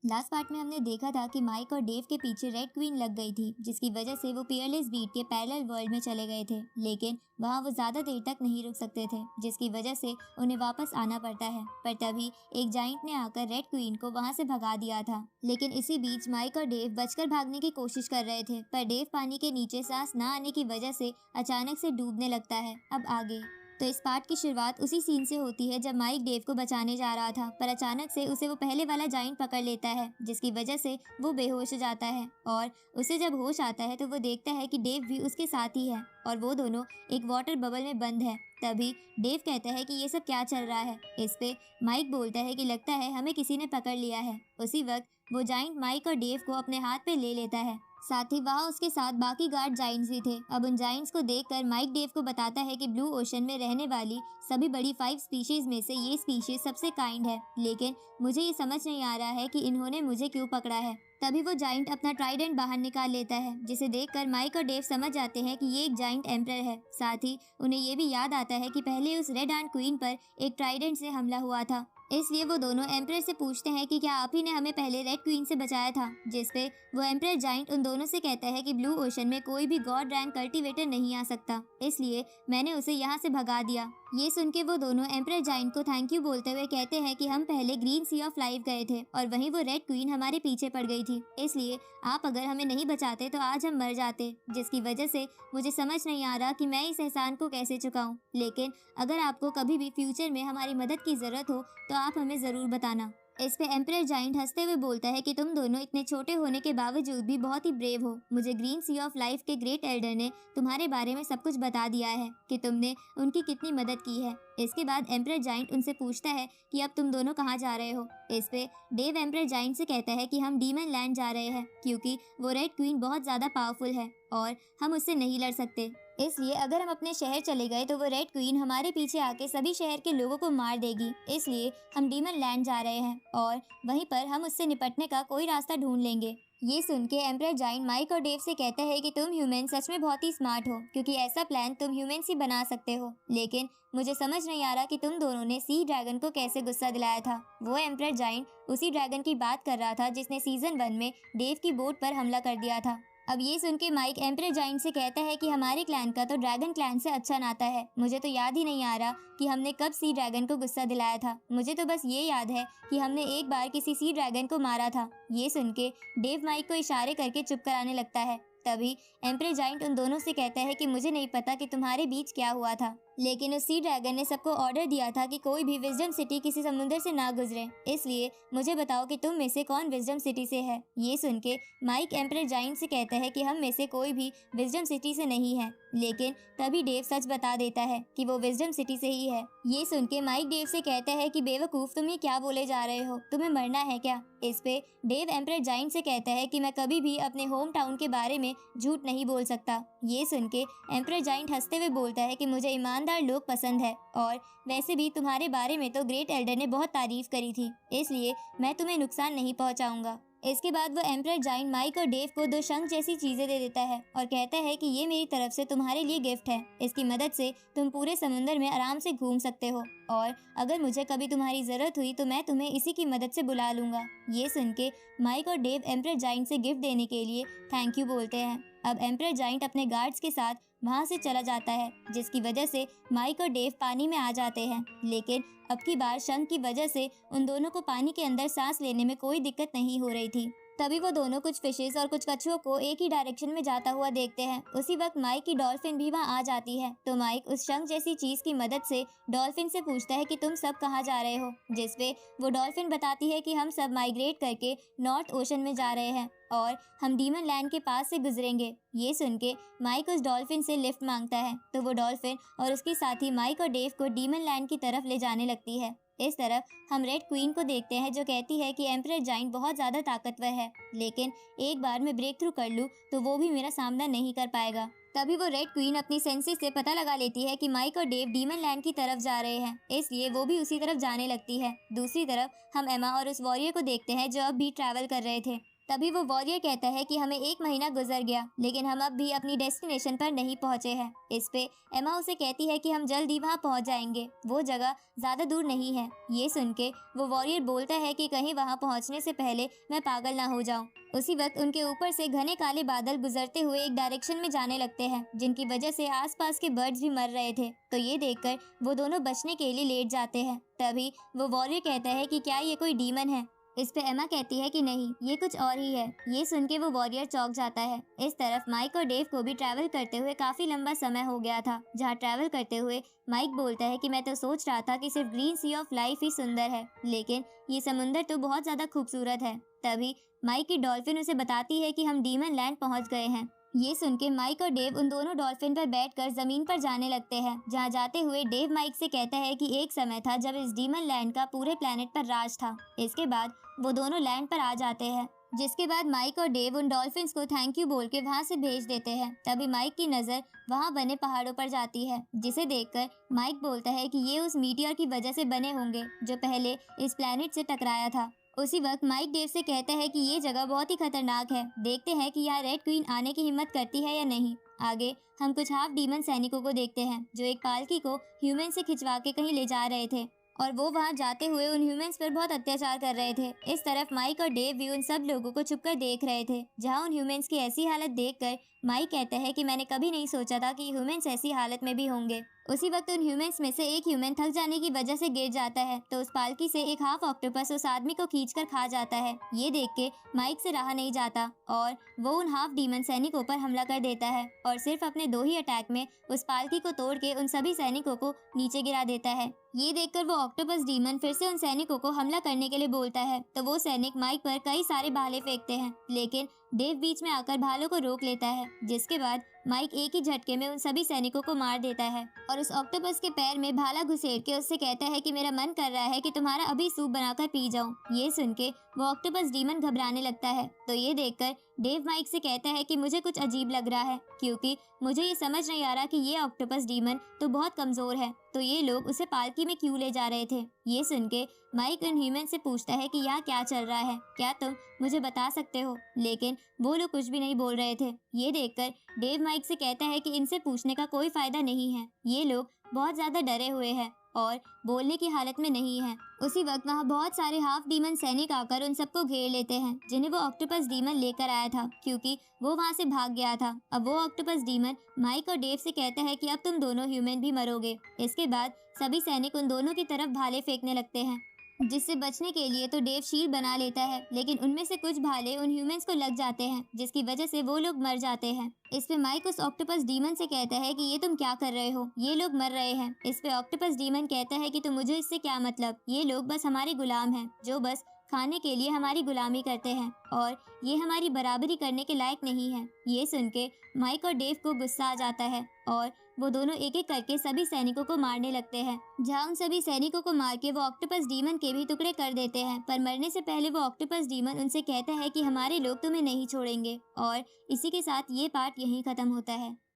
Last part में हमने देखा था कि माइक और डेव के पीछे रेड क्वीन लग गई थी, जिसकी वजह से वो पियरलेस बीट के पैरेलल वर्ल्ड में चले गए थे, लेकिन वहाँ वो ज्यादा देर तक नहीं रुक सकते थे, जिसकी वजह से उन्हें वापस आना पड़ता है। पर तभी एक जाइंट ने आकर रेड क्वीन को वहाँ से भगा दिया था। लेकिन इसी बीच माइक और डेव बचकर भागने की कोशिश कर रहे थे, पर डेव पानी के नीचे सांस न आने की वजह से अचानक से डूबने लगता है। अब आगे तो इस पार्ट की शुरुआत उसी सीन से होती है जब माइक डेव को बचाने जा रहा था, पर अचानक से उसे वो पहले वाला जाइंट पकड़ लेता है, जिसकी वजह से वो बेहोश हो जाता है। और उसे जब होश आता है तो वो देखता है कि डेव भी उसके साथ ही है और वो दोनों एक वाटर बबल में बंद है। तभी डेव कहता है कि ये सब क्या चल रहा है। इस पे माइक बोलता है कि लगता है हमें किसी ने पकड़ लिया है। उसी वक्त वो जाइंट माइक और डेव को अपने हाथ पे ले लेता है। साथ ही वहाँ उसके साथ बाकी गार्ड जाइंट्स भी थे। अब उन जाइंट्स को देखकर माइक डेव को बताता है कि ब्लू ओशन में रहने वाली सभी बड़ी 5 स्पीशीज में से ये स्पीशीज सबसे काइंड है, लेकिन मुझे ये समझ नहीं आ रहा है कि इन्होंने मुझे क्यों पकड़ा है। तभी वो जाइंट अपना ट्राइडेंट बाहर निकाल लेता है, जिसे देखकर माइक और डेव समझ जाते हैं कि ये एक जाइंट एम्परर है। साथ ही उन्हें ये भी याद आता है कि पहले उस रेड आंट क्वीन पर एक ट्राइडेंट से हमला हुआ था। इसलिए वो दोनों एम्परर से पूछते हैं कि क्या आप ही ने हमें पहले रेड क्वीन से बचाया था, जिस पे वो एम्परर जाइंट उन दोनों से कहता है कि ब्लू ओशन में कोई भी गॉड रैंक कल्टीवेटर नहीं आ सकता, इसलिए मैंने उसे यहाँ से भगा दिया। ये सुन के वो दोनों एम्परर जाइंट को थैंक यू बोलते हुए कहते हैं कि हम पहले ग्रीन सी ऑफ लाइफ गए थे और वहीं वो रेड क्वीन हमारे पीछे पड़ गई थी, इसलिए आप अगर हमें नहीं बचाते तो आज हम मर जाते, जिसकी वजह से मुझे समझ नहीं आ रहा कि मैं इस एहसान को कैसे चुकाऊं। लेकिन अगर आपको कभी भी फ्यूचर में हमारी मदद की जरूरत हो तो आप हमें जरूर बताना। इस पे एम्परर जाइंट हंसते हुए बोलता है कि तुम दोनों इतने छोटे होने के बावजूद भी बहुत ही ब्रेव हो। मुझे ग्रीन सी ऑफ लाइफ के ग्रेट एल्डर ने तुम्हारे बारे में सब कुछ बता दिया है कि तुमने उनकी कितनी मदद की है। इसके बाद एम्परर जाइंट उनसे पूछता है कि अब तुम दोनों कहाँ जा रहे हो। इस पे डेव एम्परर जाइंट से कहता है कि हम डीमन लैंड जा रहे हैं, क्योंकि वो रेड क्वीन बहुत ज्यादा पावरफुल है और हम उससे नहीं लड़ सकते। इसलिए अगर हम अपने शहर चले गए तो वो रेड क्वीन हमारे पीछे आके सभी शहर के लोगों को मार देगी, इसलिए हम डीमन लैंड जा रहे हैं और वहीं पर हम उससे निपटने का कोई रास्ता ढूंढ लेंगे। ये सुन के एम्परर जाइंट माइक और डेव से कहता है कि तुम ह्यूमन सच में बहुत ही स्मार्ट हो, क्योंकि ऐसा प्लान तुम ह्यूमन ही बना सकते हो, लेकिन मुझे समझ नहीं आ रहा कि तुम दोनों ने सी ड्रैगन को कैसे गुस्सा दिलाया था। वो एम्परर जाइंट उसी ड्रैगन की बात कर रहा था जिसने सीजन 1 में डेव की बोट पर हमला कर दिया था। अब ये सुन के माइक एम्परर जाइंट से कहता है कि हमारे क्लैन का तो ड्रैगन क्लैन से अच्छा नाता है। मुझे तो याद ही नहीं आ रहा कि हमने कब सी ड्रैगन को गुस्सा दिलाया था। मुझे तो बस ये याद है कि हमने एक बार किसी सी ड्रैगन को मारा था। ये सुन के डेव माइक को इशारे करके चुप कराने लगता है। तभी एम्परर जाइंट उन दोनों से कहता है कि मुझे नहीं पता कि तुम्हारे बीच क्या हुआ था, लेकिन उस सी ड्रैगन ने सबको ऑर्डर दिया था कि कोई भी विजडम सिटी किसी समुद्र से ना गुजरे, इसलिए मुझे बताओ कि तुम में से कौन विजडम सिटी से है। ये सुन के माइक एम्परर जाइंट से कहता है कि हम में से कोई भी विजडम सिटी से नहीं है, लेकिन तभी डेव सच बता देता है कि वो विजडम सिटी से ही है। ये सुन के माइक डेव से कहता है कि बेवकूफ, तुम ये क्या बोले जा रहे हो, तुम्हें मरना है क्या। इस पे डेव एम्परर जाइंट से कहता है कि मैं कभी भी अपने होम टाउन के बारे में झूठ नहीं बोल सकता। ये सुन के एम्परर जाइंट हंसते हुए बोलता है कि मुझे ईमानदार लोग पसंद है और वैसे भी तुम्हारे बारे में तो ग्रेट एल्डर ने बहुत तारीफ करी थी, इसलिए मैं तुम्हें नुकसान नहीं पहुंचाऊंगा। इसके बाद वो एम्परर जाइंट माइक और डेव को 2 शंख जैसी चीजें दे देता है और कहता है कि ये मेरी तरफ से तुम्हारे लिए गिफ्ट है। इसकी मदद से तुम पूरे समुद्र में आराम से घूम सकते हो और अगर मुझे कभी तुम्हारी जरूरत हुई तो मैं तुम्हें इसी की मदद से बुला लूंगा। ये सुन के माइक और डेव एम्परर जाइंट से गिफ्ट देने के लिए थैंक यू बोलते हैं। अब एम्परर जाइंट अपने गार्ड्स के साथ वहां से चला जाता है, जिसकी वजह से माइक और डेव पानी में आ जाते हैं, लेकिन अब की बार शंख की वजह से उन दोनों को पानी के अंदर सांस लेने में कोई दिक्कत नहीं हो रही थी। तभी वो दोनों कुछ फिशेस और कुछ कछुओं को एक ही डायरेक्शन में जाता हुआ देखते हैं। उसी वक्त माइक की डॉल्फिन भी वहाँ आ जाती है, तो माइक उस शंख जैसी चीज की मदद से डॉल्फिन से पूछता है कि तुम सब कहाँ जा रहे हो, जिसपे वो डॉल्फिन बताती है कि हम सब माइग्रेट करके नॉर्थ ओशन में जा रहे हैं और हम डीमन लैंड के पास से गुजरेंगे। ये सुन के माइक उस डॉल्फिन से लिफ्ट मांगता है, तो वो डॉल्फिन और उसके साथी माइक और डेव को डीमन लैंड की तरफ ले जाने लगती है। इस तरफ हम रेड क्वीन को देखते हैं जो कहती है कि एम्परर जाइंट बहुत ज्यादा ताकतवर है, लेकिन एक बार मैं ब्रेक थ्रू कर लूँ तो वो भी मेरा सामना नहीं कर पाएगा। तभी वो रेड क्वीन अपनी सेंसेस से पता लगा लेती है कि माइक और डेव डीमन लैंड की तरफ जा रहे हैं, इसलिए वो भी उसी तरफ जाने लगती है। दूसरी तरफ हम एमा और उस वॉरियर को देखते हैं जो अब भी ट्रैवल कर रहे थे। तभी वो वॉरियर कहता है कि हमें 1 महीना गुजर गया, लेकिन हम अब भी अपनी डेस्टिनेशन पर नहीं पहुंचे हैं। इस पे एमा उसे कहती है कि हम जल्द ही वहां पहुंच जाएंगे, वो जगह ज्यादा दूर नहीं है। ये सुन के वो वॉरियर बोलता है कि कहीं वहां पहुंचने से पहले मैं पागल ना हो जाऊं। उसी वक्त उनके ऊपर से घने काले बादल गुजरते हुए एक डायरेक्शन में जाने लगते हैं, जिनकी वजह से आसपास के बर्ड्स भी मर रहे थे। तो ये देखकर वो दोनों बचने के लिए लेट जाते हैं। तभी वो वॉरियर कहता है कि क्या ये कोई डीमन है। इस पे एमा कहती है कि नहीं, ये कुछ और ही है। ये सुन के वो वॉरियर चौंक जाता है। इस तरफ माइक और डेव को भी ट्रैवल करते हुए काफी लंबा समय हो गया था। जहाँ ट्रैवल करते हुए माइक बोलता है कि मैं तो सोच रहा था कि सिर्फ ग्रीन सी ऑफ लाइफ ही सुंदर है, लेकिन ये समुंदर तो बहुत ज्यादा खूबसूरत है। तभी माइक की डॉल्फिन उसे बताती है कि हम डीमन लैंड पहुंच गए हैं। ये सुन के माइक और डेव उन दोनों डॉल्फिन पर बैठकर जमीन पर जाने लगते हैं। जहाँ जाते हुए डेव माइक से कहता है कि एक समय था जब इस डीमन लैंड का पूरे प्लेनेट पर राज था। इसके बाद वो दोनों लैंड पर आ जाते हैं, जिसके बाद माइक और डेव उन डॉल्फिन्स को थैंक यू बोल के वहाँ से भेज देते हैं। तभी माइक की नज़र वहाँ बने पहाड़ों पर जाती है, जिसे देखकर माइक बोलता है कि ये उस मीटियोर की वजह से बने होंगे जो पहले इस प्लेनेट से टकराया था। उसी वक्त माइक डेव से कहता है कि ये जगह बहुत ही खतरनाक है, देखते हैं कि यहाँ रेड क्वीन आने की हिम्मत करती है या नहीं। आगे हम कुछ हाफ डीमन सैनिकों को देखते हैं जो एक पालकी को ह्यूमन से खिंचवा के कहीं ले जा रहे थे, और वो वहां जाते हुए उन ह्यूमंस पर बहुत अत्याचार कर रहे थे। इस तरफ माइक और डेव भी उन सब लोगों को छुपकर देख रहे थे। जहां उन ह्यूमंस की ऐसी हालत देखकर माइक कहता है कि मैंने कभी नहीं सोचा था कि ह्यूमंस ऐसी हालत में भी होंगे। उसी वक्त उन ह्यूमंस में से एक ह्यूमन थक जाने की वजह से गिर जाता है, तो उस पालकी से एक हाफ ऑक्टोपस उस आदमी को खींचकर खा जाता है। ये देख के माइक से रहा नहीं जाता और वो उन हाफ डीमन सैनिकों पर हमला कर देता है और सिर्फ अपने 2 ही अटैक में उस पालकी को तोड़ के उन सभी सैनिकों को नीचे गिरा देता है। ये देखकर वो ऑक्टोपस डीमन फिर से उन सैनिकों को हमला करने के लिए बोलता है, तो वो सैनिक माइक पर कई सारे भाले फेंकते हैं, लेकिन डेव बीच में आकर भालों को रोक लेता है। जिसके बाद माइक एक ही झटके में उन सभी सैनिकों को मार देता है और उस ऑक्टोपस के पैर में भाला घुसेड़ के उससे कहता है कि मेरा मन कर रहा है कि तुम्हारा अभी सूप बनाकर पी जाऊं। ये सुन के वो ऑक्टोपस डीमन घबराने लगता है। तो ये देखकर डेव माइक से कहता है कि मुझे कुछ अजीब लग रहा है, क्योंकि मुझे ये समझ नहीं आ रहा कि ये ऑक्टोपस डीमन तो बहुत कमजोर है, तो ये लोग उसे पालकी में क्यों ले जा रहे थे। ये सुन के माइक उन ह्यूमन से पूछता है कि यहाँ क्या चल रहा है, क्या तुम मुझे बता सकते हो, लेकिन वो लोग कुछ भी नहीं बोल रहे थे। ये देखकर डेव माइक से कहता है कि इनसे पूछने का कोई फायदा नहीं है, ये लोग बहुत ज्यादा डरे हुए हैं और बोलने की हालत में नहीं है। उसी वक्त वहाँ बहुत सारे हाफ डीमन सैनिक आकर उन सबको घेर लेते हैं, जिन्हें वो ऑक्टोपस डीमन लेकर आया था, क्योंकि वो वहाँ से भाग गया था। अब वो ऑक्टोपस डीमन माइक और डेव से कहता है कि अब तुम दोनों ह्यूमन भी मरोगे। इसके बाद सभी सैनिक उन दोनों की तरफ भाले फेंकने लगते हैं, जिससे बचने के लिए तो डेव शील्ड बना लेता है, लेकिन उनमें से कुछ भाले उन ह्यूमंस को लग जाते हैं, जिसकी वजह से वो लोग मर जाते हैं। इस पे माइक उस ऑक्टोपस डीमन से कहता है कि ये तुम क्या कर रहे हो, ये लोग मर रहे हैं। इस पे ऑक्टोपस डीमन कहता है कि तो मुझे इससे क्या मतलब, ये लोग बस हमारे गुलाम हैं जो बस खाने के लिए हमारी गुलामी करते हैं और ये हमारी बराबरी करने के लायक नहीं है। ये सुन के माइक और डेव को गुस्सा आ जाता है और वो दोनों एक एक करके सभी सैनिकों को मारने लगते हैं। जहाँ उन सभी सैनिकों को मार के वो ऑक्टोपस डीमन के भी टुकड़े कर देते हैं, पर मरने से पहले वो ऑक्टोपस डीमन उनसे कहता है कि हमारे लोग तुम्हें नहीं छोड़ेंगे। और इसी के साथ ये पार्ट यहीं खत्म होता है।